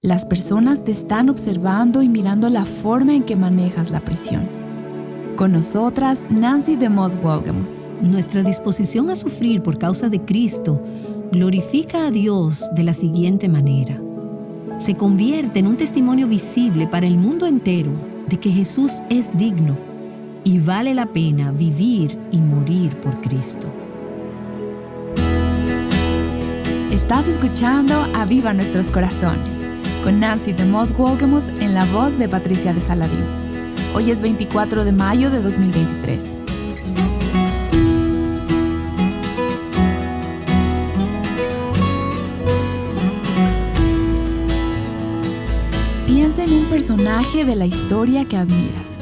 Las personas te están observando y mirando la forma en que manejas la presión. Con nosotras, Nancy DeMoss Wolgemuth. Nuestra disposición a sufrir por causa de Cristo glorifica a Dios de la siguiente manera. Se convierte en un testimonio visible para el mundo entero de que Jesús es digno y vale la pena vivir y morir por Cristo. Estás escuchando Aviva Nuestros Corazones con Nancy DeMoss Wolgemuth en la voz de Patricia de Saladín. Hoy es 24 de mayo de 2023. Piensa en un personaje de la historia que admiras.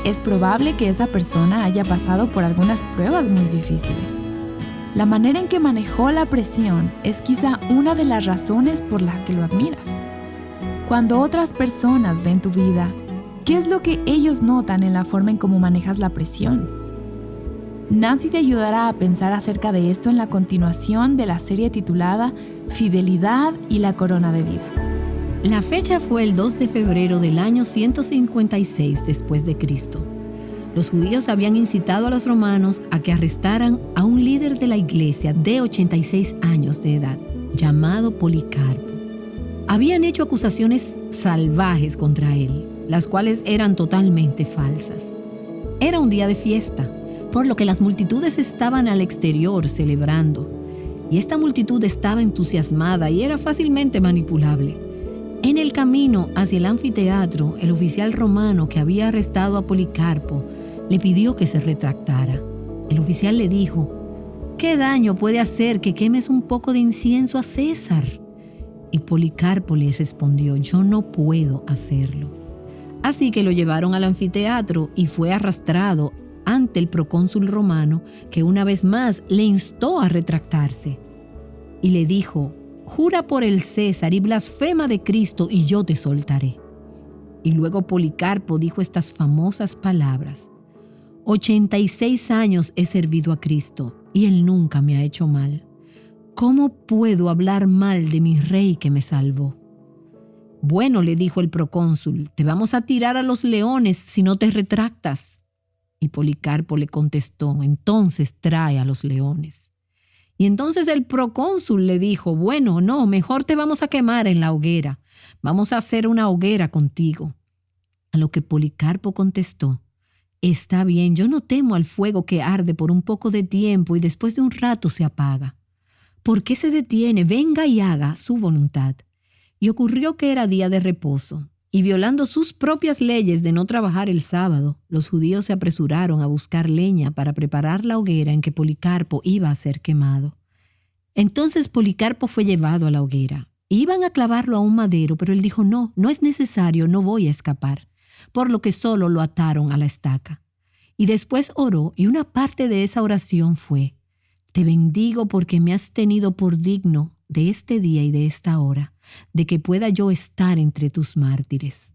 Es probable que esa persona haya pasado por algunas pruebas muy difíciles. La manera en que manejó la presión es quizá una de las razones por las que lo admiras. Cuando otras personas ven tu vida, ¿qué es lo que ellos notan en la forma en cómo manejas la presión? Nancy te ayudará a pensar acerca de esto en la continuación de la serie titulada Fidelidad y la Corona de Vida. La fecha fue el 2 de febrero del año 156 después de Cristo. Los judíos habían incitado a los romanos a que arrestaran a un líder de la iglesia de 86 años de edad, llamado Policarpo. Habían hecho acusaciones salvajes contra él, las cuales eran totalmente falsas. Era un día de fiesta, por lo que las multitudes estaban al exterior celebrando, y esta multitud estaba entusiasmada y era fácilmente manipulable. En el camino hacia el anfiteatro, el oficial romano que había arrestado a Policarpo le pidió que se retractara. El oficial le dijo: ¿qué daño puede hacer que quemes un poco de incienso a César? Y Policarpo le respondió: yo no puedo hacerlo. Así que lo llevaron al anfiteatro y fue arrastrado ante el procónsul romano, que una vez más le instó a retractarse. Y le dijo: jura por el César y blasfema de Cristo y yo te soltaré. Y luego Policarpo dijo estas famosas palabras: 86 años he servido a Cristo y Él nunca me ha hecho mal. ¿Cómo puedo hablar mal de mi rey que me salvó? Bueno, le dijo el procónsul, te vamos a tirar a los leones si no te retractas. Y Policarpo le contestó: entonces trae a los leones. Y entonces el procónsul le dijo: bueno, no, mejor te vamos a quemar en la hoguera. Vamos a hacer una hoguera contigo. A lo que Policarpo contestó: está bien, yo no temo al fuego que arde por un poco de tiempo y después de un rato se apaga. ¿Por qué se detiene? Venga y haga su voluntad. Y ocurrió que era día de reposo, y violando sus propias leyes de no trabajar el sábado, los judíos se apresuraron a buscar leña para preparar la hoguera en que Policarpo iba a ser quemado. Entonces Policarpo fue llevado a la hoguera. Iban a clavarlo a un madero, pero él dijo: no es necesario, no voy a escapar. Por lo que solo lo ataron a la estaca. Y después oró, y una parte de esa oración fue: te bendigo porque me has tenido por digno de este día y de esta hora, de que pueda yo estar entre tus mártires.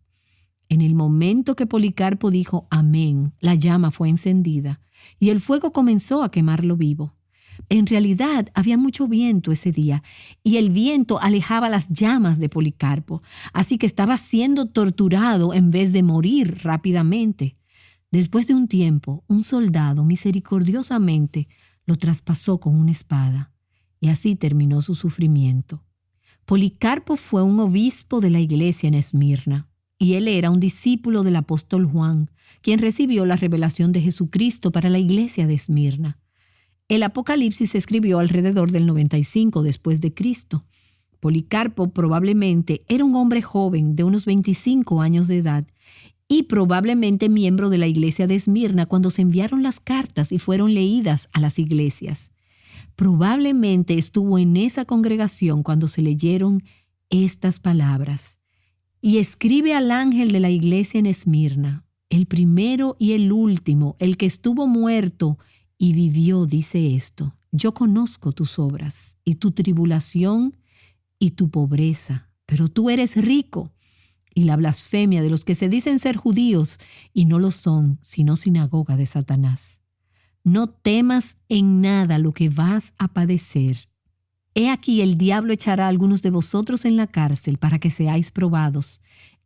En el momento que Policarpo dijo amén, la llama fue encendida y el fuego comenzó a quemarlo vivo. En realidad había mucho viento ese día y el viento alejaba las llamas de Policarpo, así que estaba siendo torturado en vez de morir rápidamente. Después de un tiempo, un soldado misericordiosamente lo traspasó con una espada y así terminó su sufrimiento. Policarpo fue un obispo de la iglesia en Esmirna y él era un discípulo del apóstol Juan, quien recibió la revelación de Jesucristo para la iglesia de Esmirna. El Apocalipsis se escribió alrededor del 95 después de Cristo. Policarpo probablemente era un hombre joven de unos 25 años de edad y probablemente miembro de la iglesia de Esmirna cuando se enviaron las cartas y fueron leídas a las iglesias. Probablemente estuvo en esa congregación cuando se leyeron estas palabras. Y escribe al ángel de la iglesia en Esmirna, el primero y el último, el que estuvo muerto y vivió, dice esto: yo conozco tus obras y tu tribulación y tu pobreza, pero tú eres rico, y la blasfemia de los que se dicen ser judíos y no lo son, sino sinagoga de Satanás. No temas en nada lo que vas a padecer. He aquí el diablo echará a algunos de vosotros en la cárcel para que seáis probados,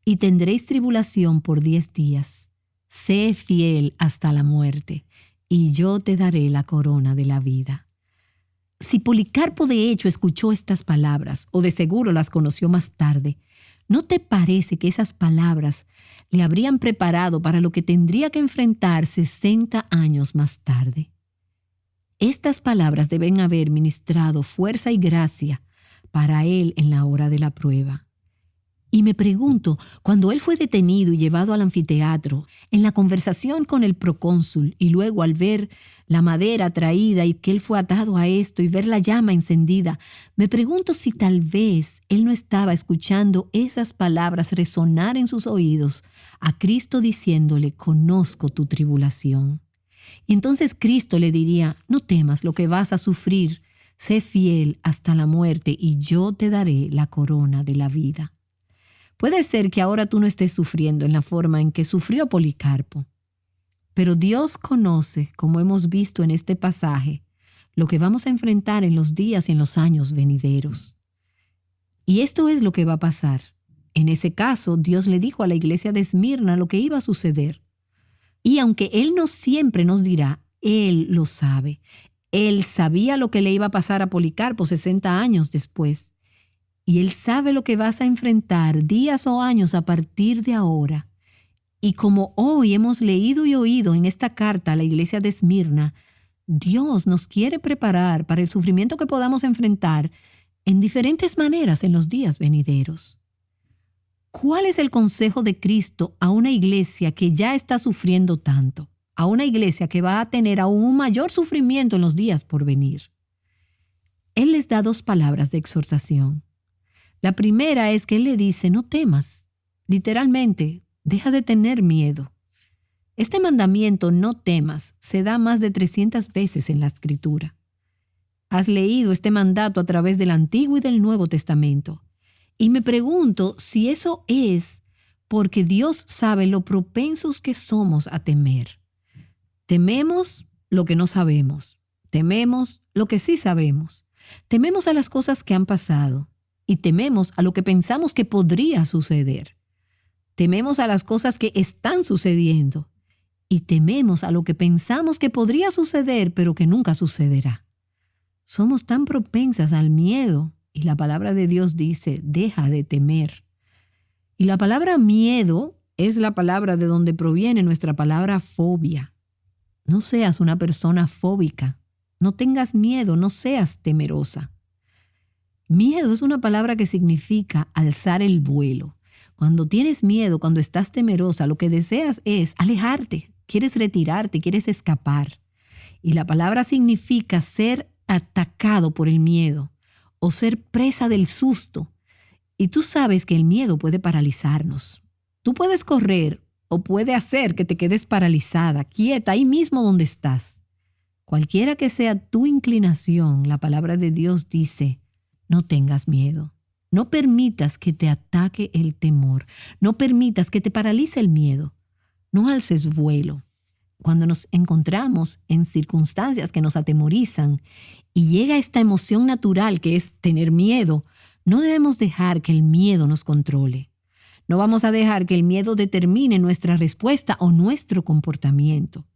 y tendréis tribulación por 10 días. Sé fiel hasta la muerte, y yo te daré la corona de la vida. Si Policarpo de hecho escuchó estas palabras, o de seguro las conoció más tarde, ¿no te parece que esas palabras le habrían preparado para lo que tendría que enfrentar 60 años más tarde? Estas palabras deben haber ministrado fuerza y gracia para él en la hora de la prueba. Y me pregunto, cuando él fue detenido y llevado al anfiteatro, en la conversación con el procónsul y luego al ver la madera traída y que él fue atado a esto y ver la llama encendida, me pregunto si tal vez él no estaba escuchando esas palabras resonar en sus oídos a Cristo diciéndole, conozco tu tribulación. Y entonces Cristo le diría, no temas lo que vas a sufrir, sé fiel hasta la muerte y yo te daré la corona de la vida. Puede ser que ahora tú no estés sufriendo en la forma en que sufrió Policarpo, pero Dios conoce, como hemos visto en este pasaje, lo que vamos a enfrentar en los días y en los años venideros. Y esto es lo que va a pasar. En ese caso, Dios le dijo a la iglesia de Esmirna lo que iba a suceder. Y aunque Él no siempre nos dirá, Él lo sabe. Él sabía lo que le iba a pasar a Policarpo 60 años después. Y Él sabe lo que vas a enfrentar días o años a partir de ahora. Y como hoy hemos leído y oído en esta carta a la iglesia de Esmirna, Dios nos quiere preparar para el sufrimiento que podamos enfrentar en diferentes maneras en los días venideros. ¿Cuál es el consejo de Cristo a una iglesia que ya está sufriendo tanto? A una iglesia que va a tener aún un mayor sufrimiento en los días por venir. Él les da 2 palabras de exhortación. La primera es que Él le dice, no temas. Literalmente, deja de tener miedo. Este mandamiento, no temas, se da más de 300 veces en la Escritura. Has leído este mandato a través del Antiguo y del Nuevo Testamento. Y me pregunto si eso es porque Dios sabe lo propensos que somos a temer. Tememos lo que no sabemos. Tememos lo que sí sabemos. Tememos a las cosas que han pasado. Y tememos a lo que pensamos que podría suceder. Tememos a las cosas que están sucediendo. Y tememos a lo que pensamos que podría suceder, pero que nunca sucederá. Somos tan propensas al miedo, y la palabra de Dios dice, deja de temer. Y la palabra miedo es la palabra de donde proviene nuestra palabra fobia. No seas una persona fóbica. No tengas miedo, no seas temerosa. Miedo es una palabra que significa alzar el vuelo. Cuando tienes miedo, cuando estás temerosa, lo que deseas es alejarte, quieres retirarte, quieres escapar. Y la palabra significa ser atacado por el miedo o ser presa del susto. Y tú sabes que el miedo puede paralizarnos. Tú puedes correr o puede hacer que te quedes paralizada, quieta, ahí mismo donde estás. Cualquiera que sea tu inclinación, la palabra de Dios dice, no tengas miedo. No permitas que te ataque el temor. No permitas que te paralice el miedo. No alces vuelo. Cuando nos encontramos en circunstancias que nos atemorizan y llega esta emoción natural que es tener miedo, no debemos dejar que el miedo nos controle. No vamos a dejar que el miedo determine nuestra respuesta o nuestro comportamiento.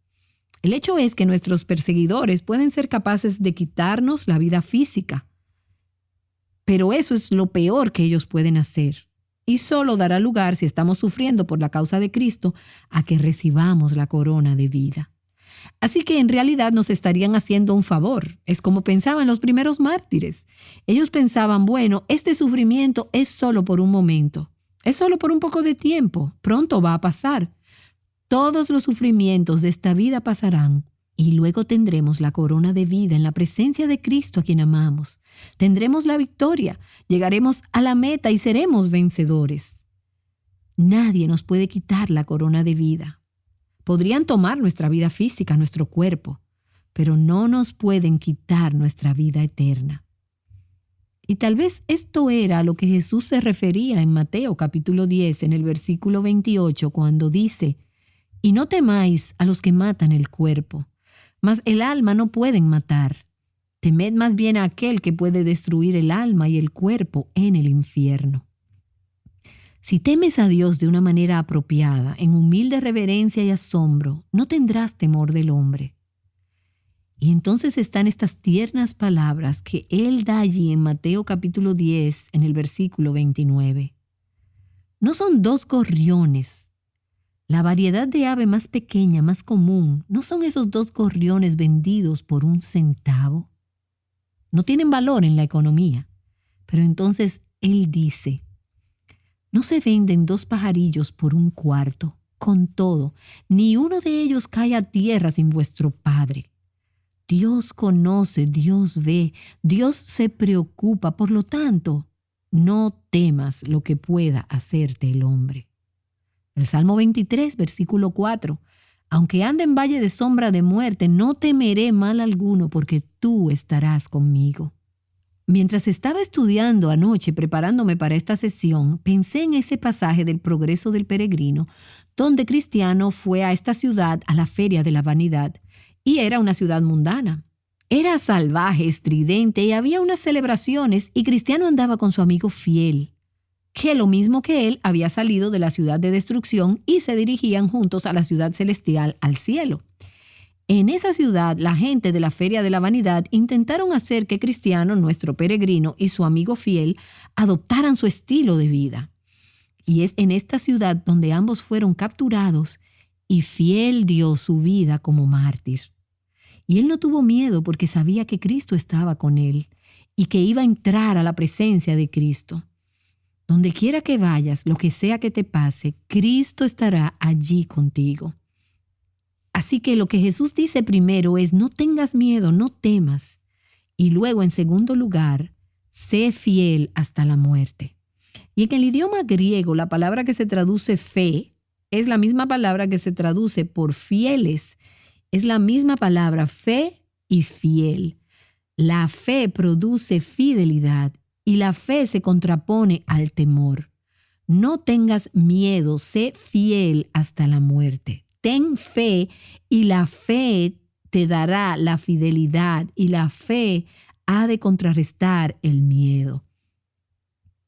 El hecho es que nuestros perseguidores pueden ser capaces de quitarnos la vida física. Pero eso es lo peor que ellos pueden hacer. Y solo dará lugar, si estamos sufriendo por la causa de Cristo, a que recibamos la corona de vida. Así que en realidad nos estarían haciendo un favor. Es como pensaban los primeros mártires. Ellos pensaban, bueno, este sufrimiento es solo por un momento. Es solo por un poco de tiempo. Pronto va a pasar. Todos los sufrimientos de esta vida pasarán. Y luego tendremos la corona de vida en la presencia de Cristo a quien amamos. Tendremos la victoria, llegaremos a la meta y seremos vencedores. Nadie nos puede quitar la corona de vida. Podrían tomar nuestra vida física, nuestro cuerpo, pero no nos pueden quitar nuestra vida eterna. Y tal vez esto era a lo que Jesús se refería en Mateo capítulo 10, en el versículo 28, cuando dice, «Y no temáis a los que matan el cuerpo, mas el alma no pueden matar. Temed más bien a aquel que puede destruir el alma y el cuerpo en el infierno. Si temes a Dios de una manera apropiada, en humilde reverencia y asombro, no tendrás temor del hombre. Y entonces están estas tiernas palabras que Él da allí en Mateo capítulo 10, en el versículo 29. No son 2 gorriones. La variedad de ave más pequeña, más común, ¿no son esos 2 gorriones vendidos por 1 centavo? No tienen valor en la economía. Pero entonces Él dice, ¿no se venden 2 pajarillos por 1 cuarto? Con todo, ni uno de ellos cae a tierra sin vuestro Padre. Dios conoce, Dios ve, Dios se preocupa. Por lo tanto, no temas lo que pueda hacerte el hombre. El Salmo 23, versículo 4. Aunque ande en valle de sombra de muerte, no temeré mal alguno, porque tú estarás conmigo. Mientras estaba estudiando anoche, preparándome para esta sesión, pensé en ese pasaje del Progreso del Peregrino, donde Cristiano fue a esta ciudad a la Feria de la Vanidad, y era una ciudad mundana. Era salvaje, estridente, y había unas celebraciones, y Cristiano andaba con su amigo fiel, que lo mismo que él había salido de la ciudad de destrucción y se dirigían juntos a la ciudad celestial, al cielo. En esa ciudad, la gente de la Feria de la Vanidad intentaron hacer que Cristiano, nuestro peregrino, y su amigo fiel adoptaran su estilo de vida. Y es en esta ciudad donde ambos fueron capturados y Fiel dio su vida como mártir. Y él no tuvo miedo porque sabía que Cristo estaba con él y que iba a entrar a la presencia de Cristo. Donde quiera que vayas, lo que sea que te pase, Cristo estará allí contigo. Así que lo que Jesús dice primero es: no tengas miedo, no temas. Y luego, en segundo lugar, sé fiel hasta la muerte. Y en el idioma griego, la palabra que se traduce fe es la misma palabra que se traduce por fieles. Es la misma palabra, fe y fiel. La fe produce fidelidad y la fe se contrapone al temor. No tengas miedo, sé fiel hasta la muerte. Ten fe y la fe te dará la fidelidad y la fe ha de contrarrestar el miedo.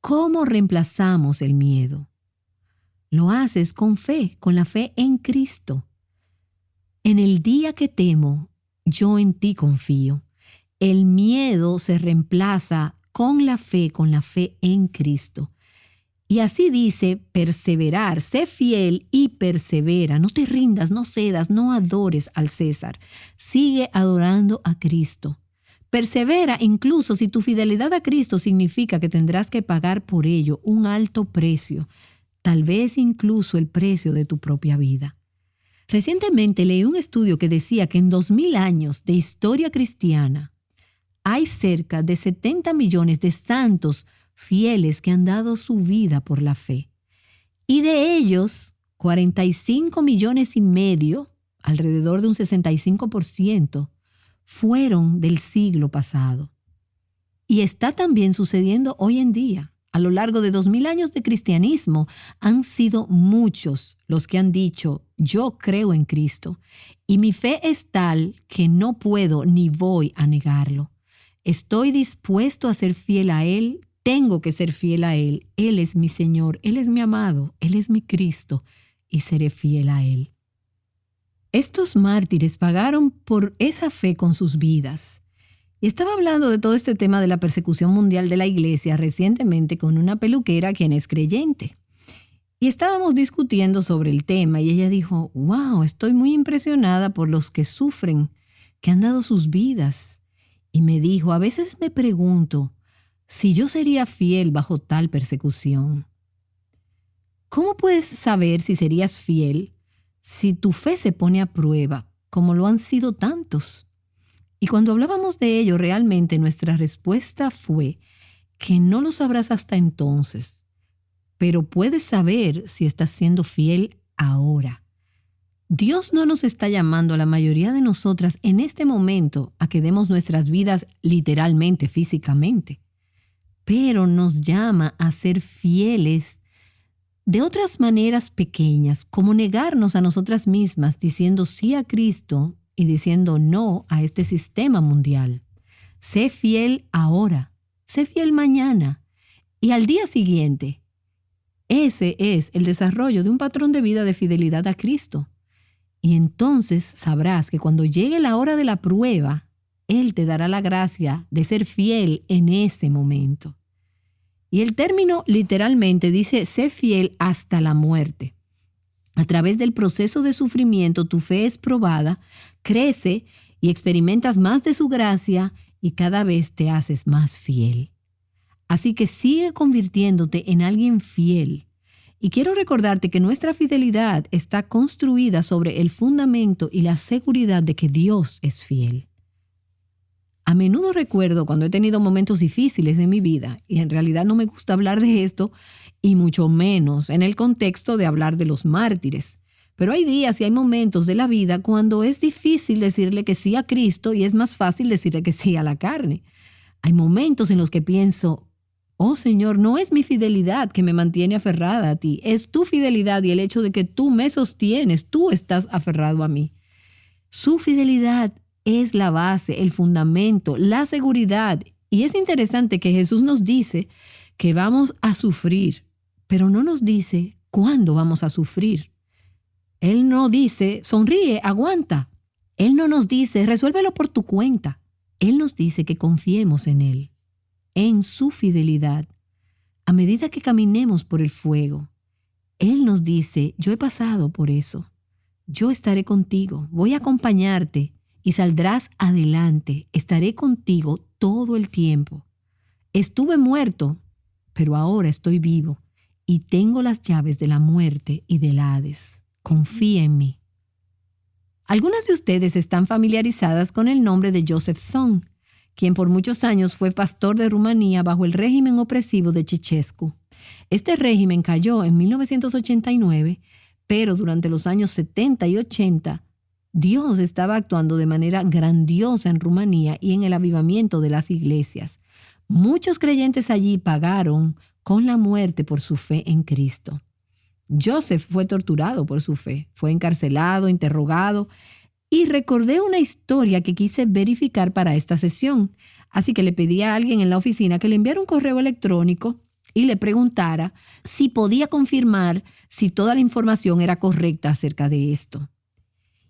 ¿Cómo reemplazamos el miedo? Lo haces con fe, con la fe en Cristo. En el día que temo, yo en ti confío. El miedo se reemplaza con la fe en Cristo. Y así dice perseverar, sé fiel y persevera. No te rindas, no cedas, no adores al César. Sigue adorando a Cristo. Persevera incluso si tu fidelidad a Cristo significa que tendrás que pagar por ello un alto precio, tal vez incluso el precio de tu propia vida. Recientemente leí un estudio que decía que en 2000 años de historia cristiana hay cerca de 70 millones de santos fieles que han dado su vida por la fe. Y de ellos, 45 millones y medio, alrededor de un 65%, fueron del siglo pasado. Y está también sucediendo hoy en día. A lo largo de 2000 años de cristianismo, han sido muchos los que han dicho: yo creo en Cristo, y mi fe es tal que no puedo ni voy a negarlo. Estoy dispuesto a ser fiel a Él, tengo que ser fiel a Él. Él es mi Señor, Él es mi amado, Él es mi Cristo, y seré fiel a Él. Estos mártires pagaron por esa fe con sus vidas. Y estaba hablando de todo este tema de la persecución mundial de la iglesia recientemente con una peluquera quien es creyente. Y estábamos discutiendo sobre el tema y ella dijo: wow, estoy muy impresionada por los que sufren, que han dado sus vidas. Y me dijo: a veces me pregunto si yo sería fiel bajo tal persecución. ¿Cómo puedes saber si serías fiel si tu fe se pone a prueba, como lo han sido tantos? Y cuando hablábamos de ello, realmente nuestra respuesta fue que no lo sabrás hasta entonces, pero puedes saber si estás siendo fiel ahora. Dios no nos está llamando a la mayoría de nosotras en este momento a que demos nuestras vidas literalmente, físicamente, pero nos llama a ser fieles de otras maneras pequeñas, como negarnos a nosotras mismas diciendo sí a Cristo y diciendo no a este sistema mundial. Sé fiel ahora, sé fiel mañana y al día siguiente. Ese es el desarrollo de un patrón de vida de fidelidad a Cristo. Y entonces sabrás que cuando llegue la hora de la prueba, Él te dará la gracia de ser fiel en ese momento. Y el término literalmente dice, sé fiel hasta la muerte. A través del proceso de sufrimiento, tu fe es probada, crece y experimentas más de su gracia y cada vez te haces más fiel. Así que sigue convirtiéndote en alguien fiel. Y quiero recordarte que nuestra fidelidad está construida sobre el fundamento y la seguridad de que Dios es fiel. A menudo recuerdo cuando he tenido momentos difíciles en mi vida, y en realidad no me gusta hablar de esto, y mucho menos en el contexto de hablar de los mártires. Pero hay días y hay momentos de la vida cuando es difícil decirle que sí a Cristo y es más fácil decirle que sí a la carne. Hay momentos en los que pienso, oh Señor, no es mi fidelidad que me mantiene aferrada a ti, es tu fidelidad y el hecho de que tú me sostienes, tú estás aferrado a mí. Su fidelidad es la base, el fundamento, la seguridad. Y es interesante que Jesús nos dice que vamos a sufrir, pero no nos dice cuándo vamos a sufrir. Él no dice, sonríe, aguanta. Él no nos dice, resuélvelo por tu cuenta. Él nos dice que confiemos en Él, en su fidelidad. A medida que caminemos por el fuego, Él nos dice, yo he pasado por eso. Yo estaré contigo, voy a acompañarte y saldrás adelante. Estaré contigo todo el tiempo. Estuve muerto, pero ahora estoy vivo y tengo las llaves de la muerte y del Hades. Confía en mí. Algunas de ustedes están familiarizadas con el nombre de Joseph Song, quien por muchos años fue pastor de Rumanía bajo el régimen opresivo de Ceausescu. Este régimen cayó en 1989, pero durante los años 70 y 80, Dios estaba actuando de manera grandiosa en Rumanía y en el avivamiento de las iglesias. Muchos creyentes allí pagaron con la muerte por su fe en Cristo. Joseph fue torturado por su fe, fue encarcelado, interrogado, y recordé una historia que quise verificar para esta sesión. Así que le pedí a alguien en la oficina que le enviara un correo electrónico y le preguntara si podía confirmar si toda la información era correcta acerca de esto.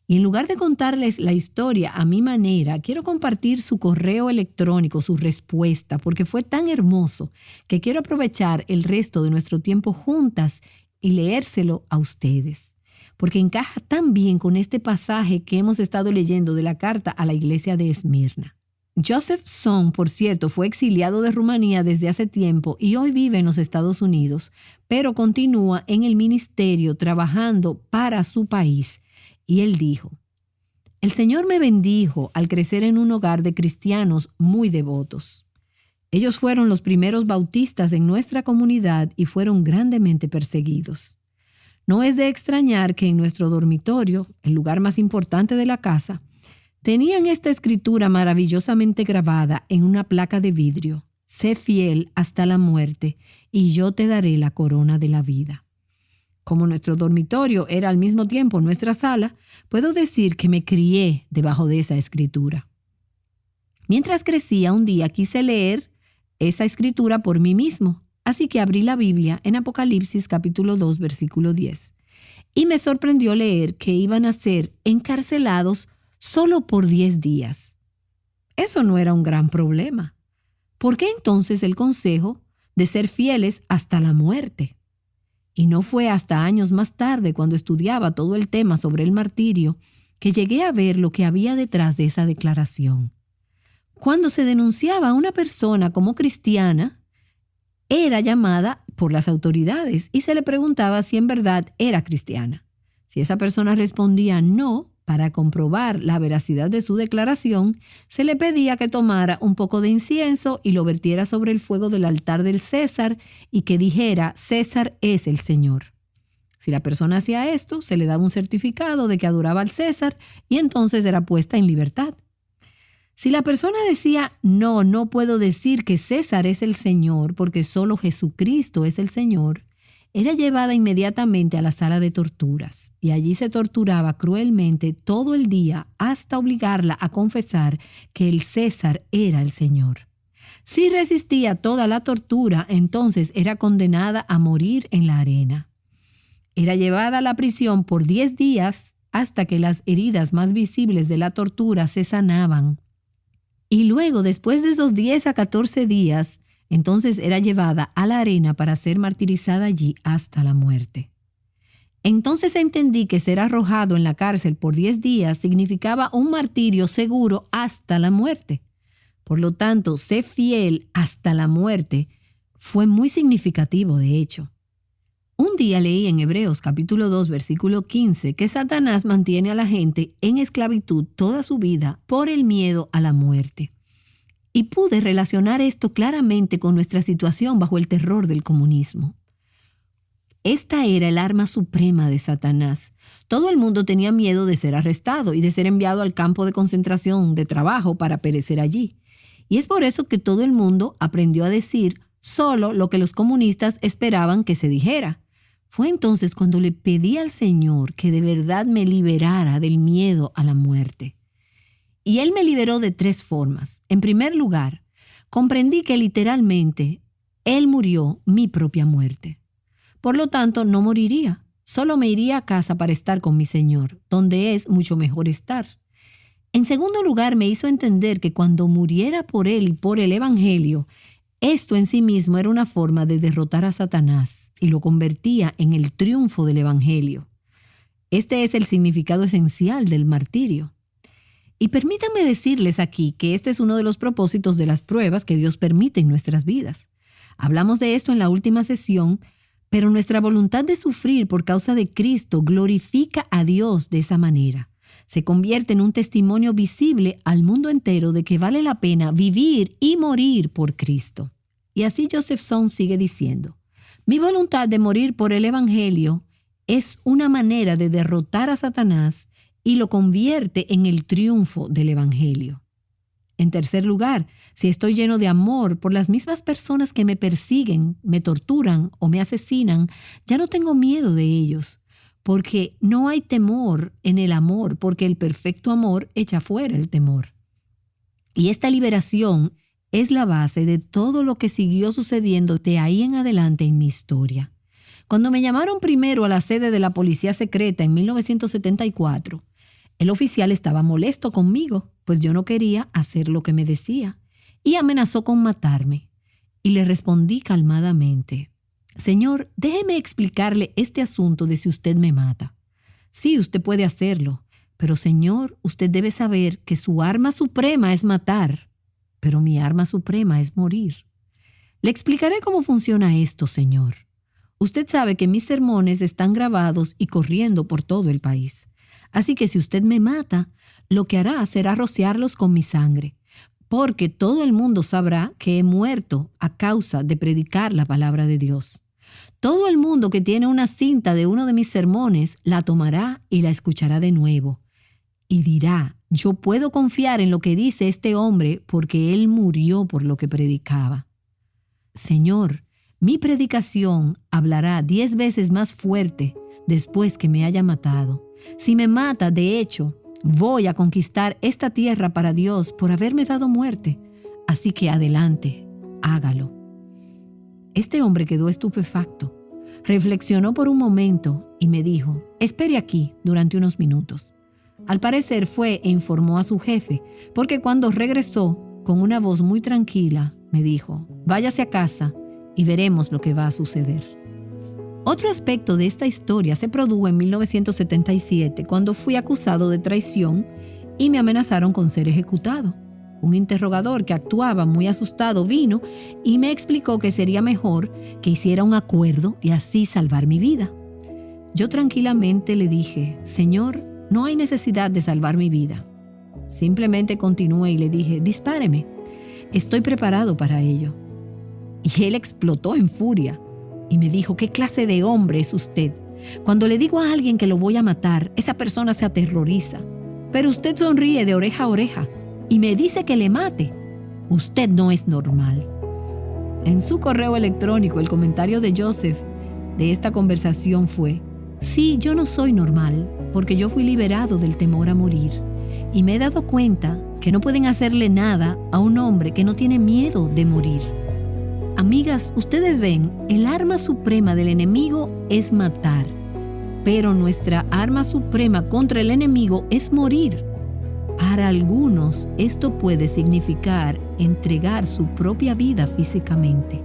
Y en lugar de contarles la historia a mi manera, quiero compartir su correo electrónico, su respuesta, porque fue tan hermoso que quiero aprovechar el resto de nuestro tiempo juntas y leérselo a ustedes, porque encaja tan bien con este pasaje que hemos estado leyendo de la carta a la iglesia de Esmirna. Joseph Song, por cierto, fue exiliado de Rumanía desde hace tiempo y hoy vive en los Estados Unidos, pero continúa en el ministerio trabajando para su país. Y él dijo, el Señor me bendijo al crecer en un hogar de cristianos muy devotos. Ellos fueron los primeros bautistas en nuestra comunidad y fueron grandemente perseguidos. No es de extrañar que en nuestro dormitorio, el lugar más importante de la casa, tenían esta escritura maravillosamente grabada en una placa de vidrio: sé fiel hasta la muerte y yo te daré la corona de la vida. Como nuestro dormitorio era al mismo tiempo nuestra sala, puedo decir que me crié debajo de esa escritura. Mientras crecía, un día quise leer esa escritura por mí mismo, así que abrí la Biblia en Apocalipsis capítulo 2, versículo 10. Y me sorprendió leer que iban a ser encarcelados solo por 10 días. Eso no era un gran problema. ¿Por qué entonces el consejo de ser fieles hasta la muerte? Y no fue hasta años más tarde, cuando estudiaba todo el tema sobre el martirio, que llegué a ver lo que había detrás de esa declaración. Cuando se denunciaba a una persona como cristiana, era llamada por las autoridades y se le preguntaba si en verdad era cristiana. Si esa persona respondía no, para comprobar la veracidad de su declaración, se le pedía que tomara un poco de incienso y lo vertiera sobre el fuego del altar del César y que dijera: César es el Señor. Si la persona hacía esto, se le daba un certificado de que adoraba al César y entonces era puesta en libertad. Si la persona decía: no puedo decir que César es el Señor porque solo Jesucristo es el Señor, era llevada inmediatamente a la sala de torturas y allí se torturaba cruelmente todo el día hasta obligarla a confesar que el César era el Señor. Si resistía toda la tortura, entonces era condenada a morir en la arena. Era llevada a la prisión por 10 días hasta que las heridas más visibles de la tortura se sanaban. Y luego, después de esos 10 a 14 días, entonces era llevada a la arena para ser martirizada allí hasta la muerte. Entonces entendí que ser arrojado en la cárcel por 10 días significaba un martirio seguro hasta la muerte. Por lo tanto, ser fiel hasta la muerte fue muy significativo, de hecho. Un día leí en Hebreos capítulo 2, versículo 15, que Satanás mantiene a la gente en esclavitud toda su vida por el miedo a la muerte. Y pude relacionar esto claramente con nuestra situación bajo el terror del comunismo. Esta era el arma suprema de Satanás. Todo el mundo tenía miedo de ser arrestado y de ser enviado al campo de concentración de trabajo para perecer allí. Y es por eso que todo el mundo aprendió a decir solo lo que los comunistas esperaban que se dijera. Fue entonces cuando le pedí al Señor que de verdad me liberara del miedo a la muerte. Y Él me liberó de 3 formas. En primer lugar, comprendí que literalmente Él murió mi propia muerte. Por lo tanto, no moriría. Solo me iría a casa para estar con mi Señor, donde es mucho mejor estar. En segundo lugar, me hizo entender que cuando muriera por Él y por el Evangelio, esto en sí mismo era una forma de derrotar a Satanás y lo convertía en el triunfo del Evangelio. Este es el significado esencial del martirio. Y permítanme decirles aquí que este es uno de los propósitos de las pruebas que Dios permite en nuestras vidas. Hablamos de esto en la última sesión, pero nuestra voluntad de sufrir por causa de Cristo glorifica a Dios de esa manera. Se convierte en un testimonio visible al mundo entero de que vale la pena vivir y morir por Cristo. Y así Joseph Smith sigue diciendo: mi voluntad de morir por el Evangelio es una manera de derrotar a Satanás y lo convierte en el triunfo del Evangelio. En tercer lugar, si estoy lleno de amor por las mismas personas que me persiguen, me torturan o me asesinan, ya no tengo miedo de ellos, porque no hay temor en el amor, porque el perfecto amor echa fuera el temor. Y esta liberación es la base de todo lo que siguió sucediendo de ahí en adelante en mi historia. Cuando me llamaron primero a la sede de la policía secreta en 1974, el oficial estaba molesto conmigo, pues yo no quería hacer lo que me decía, y amenazó con matarme. Y le respondí calmadamente: Señor, déjeme explicarle este asunto de si usted me mata. Sí, usted puede hacerlo, pero Señor, usted debe saber que su arma suprema es matar, pero mi arma suprema es morir. Le explicaré cómo funciona esto, Señor. Usted sabe que mis sermones están grabados y corriendo por todo el país. Así que si usted me mata, lo que hará será rociarlos con mi sangre, porque todo el mundo sabrá que he muerto a causa de predicar la palabra de Dios. Todo el mundo que tiene una cinta de uno de mis sermones la tomará y la escuchará de nuevo. Y dirá: yo puedo confiar en lo que dice este hombre porque él murió por lo que predicaba. Señor, mi predicación hablará 10 veces más fuerte después que me haya matado. Si me mata, de hecho, voy a conquistar esta tierra para Dios por haberme dado muerte. Así que adelante, hágalo. Este hombre quedó estupefacto. Reflexionó por un momento y me dijo: espere aquí durante unos minutos. Al parecer fue e informó a su jefe, porque cuando regresó, con una voz muy tranquila, me dijo: váyase a casa y veremos lo que va a suceder. Otro aspecto de esta historia se produjo en 1977, cuando fui acusado de traición y me amenazaron con ser ejecutado. Un interrogador que actuaba muy asustado vino y me explicó que sería mejor que hiciera un acuerdo y así salvar mi vida. Yo tranquilamente le dije: Señor, no hay necesidad de salvar mi vida. Simplemente continué y le dije: dispáreme, estoy preparado para ello. Y él explotó en furia y me dijo: ¿qué clase de hombre es usted? Cuando le digo a alguien que lo voy a matar, esa persona se aterroriza. Pero usted sonríe de oreja a oreja y me dice que le mate. Usted no es normal. En su correo electrónico, el comentario de Joseph de esta conversación fue: sí, yo no soy normal, porque yo fui liberado del temor a morir. Y me he dado cuenta que no pueden hacerle nada a un hombre que no tiene miedo de morir. Amigas, ustedes ven, el arma suprema del enemigo es matar, pero nuestra arma suprema contra el enemigo es morir. Para algunos, esto puede significar entregar su propia vida físicamente.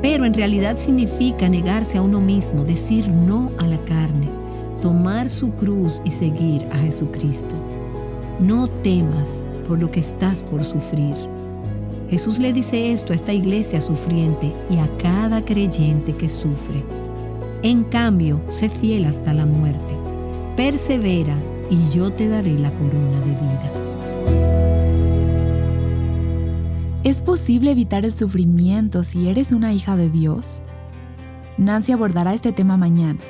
Pero en realidad significa negarse a uno mismo, decir no a la carne, tomar su cruz y seguir a Jesucristo. No temas por lo que estás por sufrir. Jesús le dice esto a esta iglesia sufriente y a cada creyente que sufre. En cambio, sé fiel hasta la muerte. Persevera y yo te daré la corona de vida. ¿Es posible evitar el sufrimiento si eres una hija de Dios? Nancy abordará este tema mañana.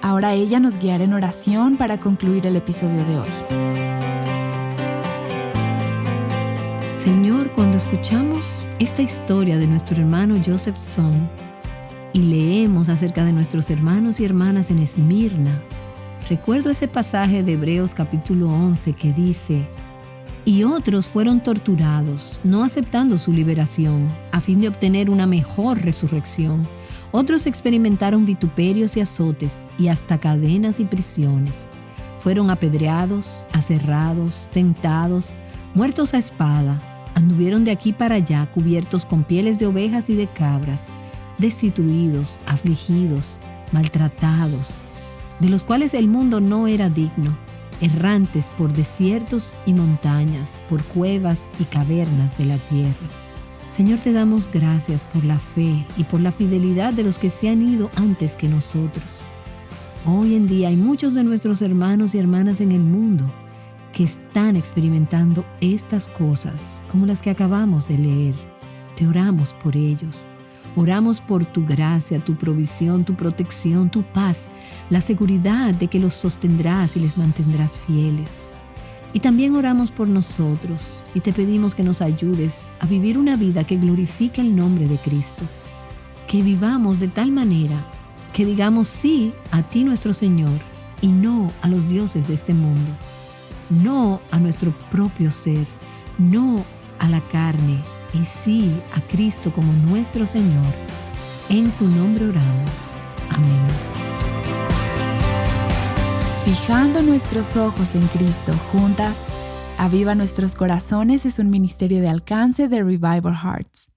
Ahora ella nos guiará en oración para concluir el episodio de hoy. Señor, cuando escuchamos esta historia de nuestro hermano Joseph Son y leemos acerca de nuestros hermanos y hermanas en Esmirna, recuerdo ese pasaje de Hebreos capítulo 11 que dice: y otros fueron torturados, no aceptando su liberación, a fin de obtener una mejor resurrección. Otros experimentaron vituperios y azotes, y hasta cadenas y prisiones. Fueron apedreados, aserrados, tentados, muertos a espada. Anduvieron de aquí para allá cubiertos con pieles de ovejas y de cabras, destituidos, afligidos, maltratados, de los cuales el mundo no era digno, errantes por desiertos y montañas, por cuevas y cavernas de la tierra. Señor, te damos gracias por la fe y por la fidelidad de los que se han ido antes que nosotros. Hoy en día hay muchos de nuestros hermanos y hermanas en el mundo que están experimentando estas cosas como las que acabamos de leer. Te oramos por ellos. Oramos por tu gracia, tu provisión, tu protección, tu paz, la seguridad de que los sostendrás y les mantendrás fieles. Y también oramos por nosotros y te pedimos que nos ayudes a vivir una vida que glorifique el nombre de Cristo. Que vivamos de tal manera que digamos sí a ti, nuestro Señor, y no a los dioses de este mundo. No a nuestro propio ser, no a la carne, y sí a Cristo como nuestro Señor. En su nombre oramos. Amén. Fijando nuestros ojos en Cristo, juntas, Aviva Nuestros Corazones es un ministerio de alcance de Revival Hearts.